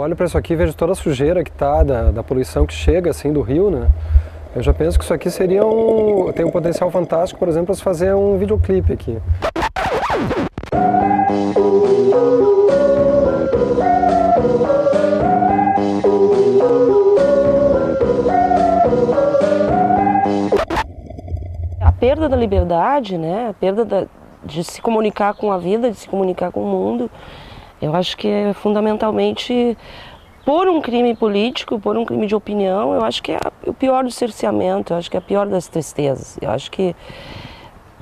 olho para isso aqui e vejo toda a sujeira que tá, da poluição que chega assim do rio, né? Eu já penso que isso aqui seria tem um potencial fantástico, por exemplo, para se fazer um videoclipe aqui. A perda da liberdade, né? A perda de se comunicar com a vida, de se comunicar com o mundo, eu acho que é fundamentalmente por um crime político, por um crime de opinião, eu acho que é o pior do cerceamento, eu acho que é a pior das tristezas. Eu acho que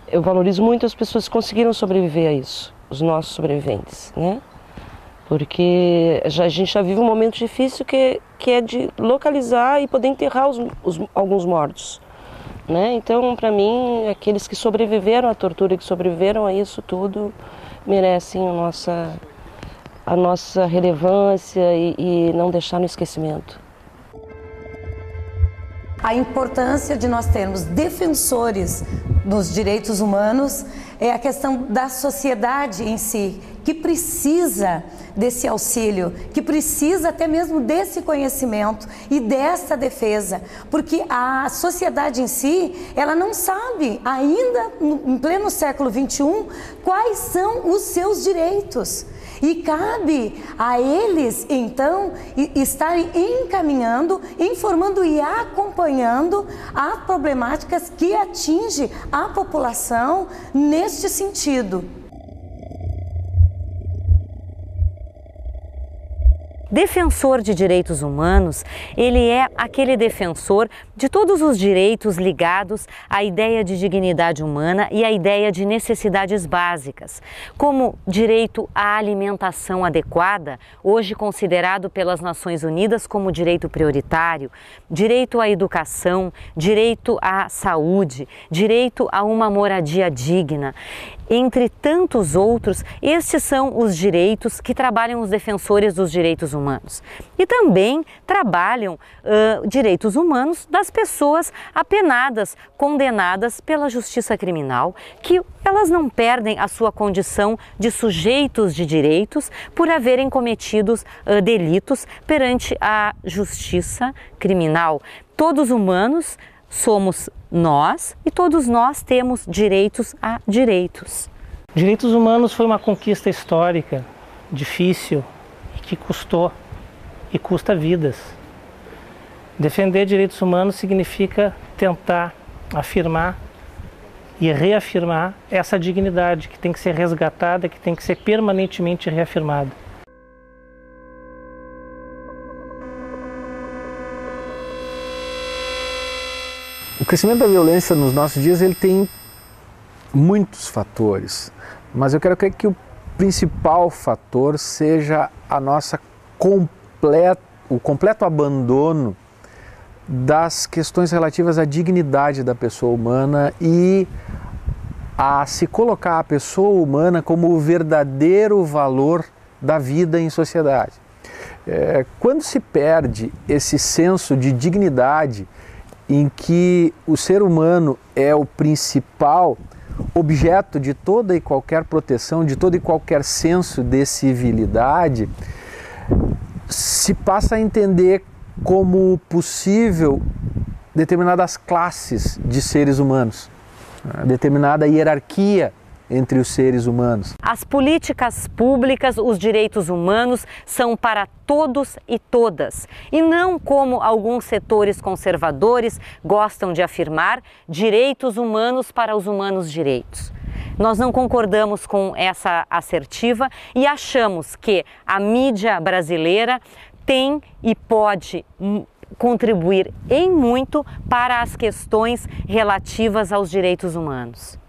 eu valorizo muito as pessoas que conseguiram sobreviver a isso, os nossos sobreviventes, né? Porque a gente já vive um momento difícil que é de localizar e poder enterrar alguns mortos, né? Então, para mim, aqueles que sobreviveram à tortura, que sobreviveram a isso tudo, merecem a nossa relevância e não deixar no esquecimento. A importância de nós termos defensores dos direitos humanos é a questão da sociedade em si, que precisa desse auxílio, que precisa até mesmo desse conhecimento e dessa defesa, porque a sociedade em si, ela não sabe ainda, em pleno século XXI, quais são os seus direitos. E cabe a eles, então, estarem encaminhando, informando e acompanhando as problemáticas que atingem a população neste sentido. Defensor de direitos humanos, ele é aquele defensor de todos os direitos ligados à ideia de dignidade humana e à ideia de necessidades básicas, como direito à alimentação adequada, hoje considerado pelas Nações Unidas como direito prioritário, direito à educação, direito à saúde, direito a uma moradia digna. Entre tantos outros, estes são os direitos que trabalham os defensores dos direitos humanos. E também trabalham direitos humanos das pessoas apenadas, condenadas pela justiça criminal, que elas não perdem a sua condição de sujeitos de direitos por haverem cometido delitos perante a justiça criminal. Todos humanos somos nós e todos nós temos direitos a direitos. Direitos humanos foi uma conquista histórica, difícil e que custou e custa vidas. Defender direitos humanos significa tentar afirmar e reafirmar essa dignidade que tem que ser resgatada, que tem que ser permanentemente reafirmada. O crescimento da violência nos nossos dias ele tem muitos fatores, mas eu quero crer que o principal fator seja o completo abandono das questões relativas à dignidade da pessoa humana e a se colocar a pessoa humana como o verdadeiro valor da vida em sociedade. Quando se perde esse senso de dignidade em que o ser humano é o principal objeto de toda e qualquer proteção, de todo e qualquer senso de civilidade, se passa a entender como possível determinadas classes de seres humanos, determinada hierarquia entre os seres humanos. As políticas públicas, os direitos humanos são para todos e todas, e não como alguns setores conservadores gostam de afirmar, direitos humanos para os humanos direitos. Nós não concordamos com essa assertiva e achamos que a mídia brasileira tem e pode contribuir em muito para as questões relativas aos direitos humanos.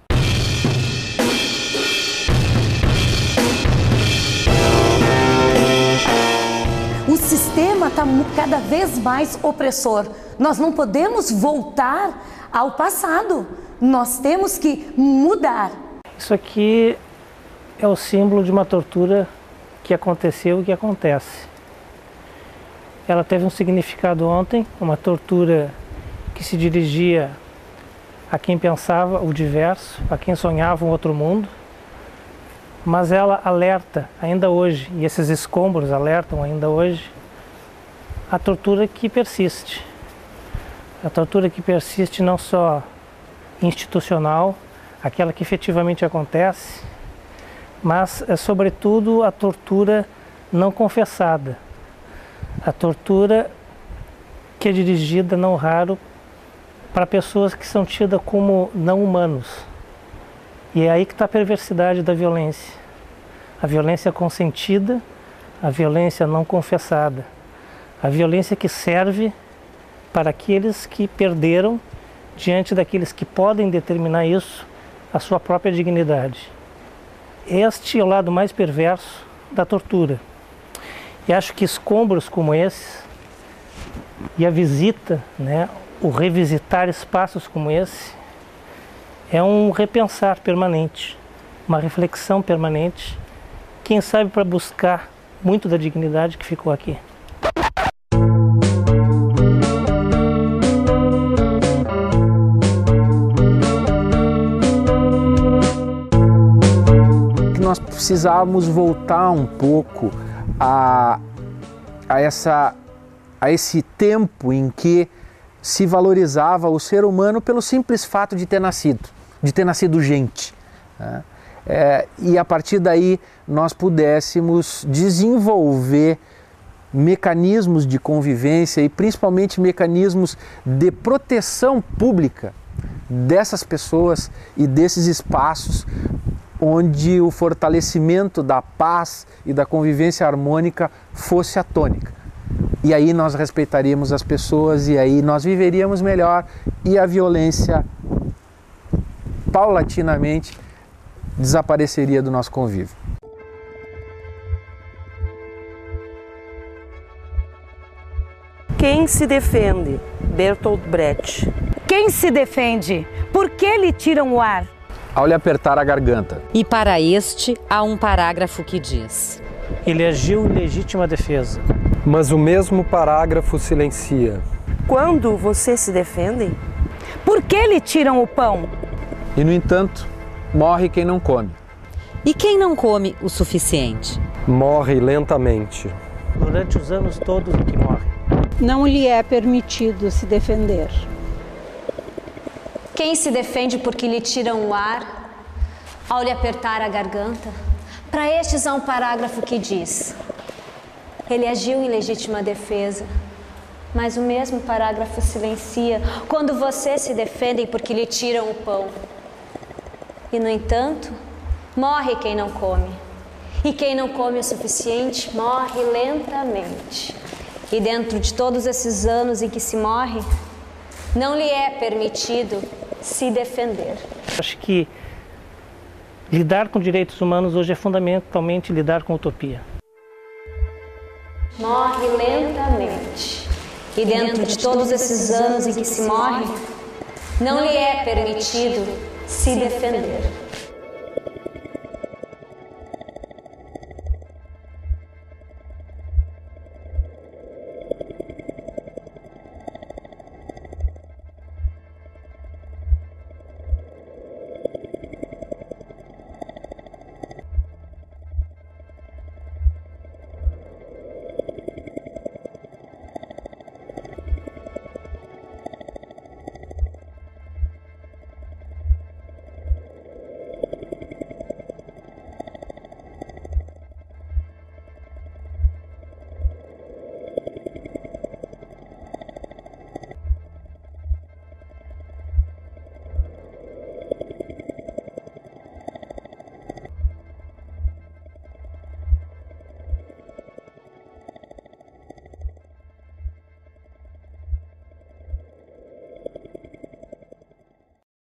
O sistema está cada vez mais opressor. Nós não podemos voltar ao passado. Nós temos que mudar. Isso aqui é o símbolo de uma tortura que aconteceu e que acontece. Ela teve um significado ontem, uma tortura que se dirigia a quem pensava o diverso, a quem sonhava um outro mundo, mas ela alerta ainda hoje, e esses escombros alertam ainda hoje, a tortura que persiste. A tortura que persiste não só institucional, aquela que efetivamente acontece, mas é sobretudo a tortura não confessada. A tortura que é dirigida, não raro, para pessoas que são tidas como não humanos. E é aí que está a perversidade da violência. A violência consentida, a violência não confessada. A violência que serve para aqueles que perderam, diante daqueles que podem determinar isso, a sua própria dignidade. Este é o lado mais perverso da tortura. E acho que escombros como esses, e a visita, o revisitar espaços como esse, é um repensar permanente, uma reflexão permanente, quem sabe para buscar muito da dignidade que ficou aqui. Nós precisávamos voltar um pouco a esse tempo em que se valorizava o ser humano pelo simples fato de ter nascido gente. Né? E a partir daí nós pudéssemos desenvolver mecanismos de convivência e principalmente mecanismos de proteção pública dessas pessoas e desses espaços onde o fortalecimento da paz e da convivência harmônica fosse a tônica. E aí nós respeitaríamos as pessoas e aí nós viveríamos melhor e a violência paulatinamente desapareceria do nosso convívio. Quem se defende? Bertolt Brecht. Quem se defende? Por que lhe tiram o ar? Ao lhe apertar a garganta. E para este, há um parágrafo que diz: Ele agiu em legítima defesa. Mas o mesmo parágrafo silencia. Quando você se defende? Por que lhe tiram o pão? E, no entanto, morre quem não come. E quem não come o suficiente? Morre lentamente. Durante os anos todos em que morre. Não lhe é permitido se defender. Quem se defende porque lhe tiram o ar ao lhe apertar a garganta? Para estes há um parágrafo que diz: ele agiu em legítima defesa, mas o mesmo parágrafo silencia quando vocês se defendem porque lhe tiram o pão. E, no entanto, morre quem não come. E quem não come o suficiente morre lentamente. E dentro de todos esses anos em que se morre, não lhe é permitido se defender. Acho que lidar com direitos humanos hoje é fundamentalmente lidar com utopia. Morre lentamente. E dentro de todos esses anos em que se morre, não lhe é permitido se defender.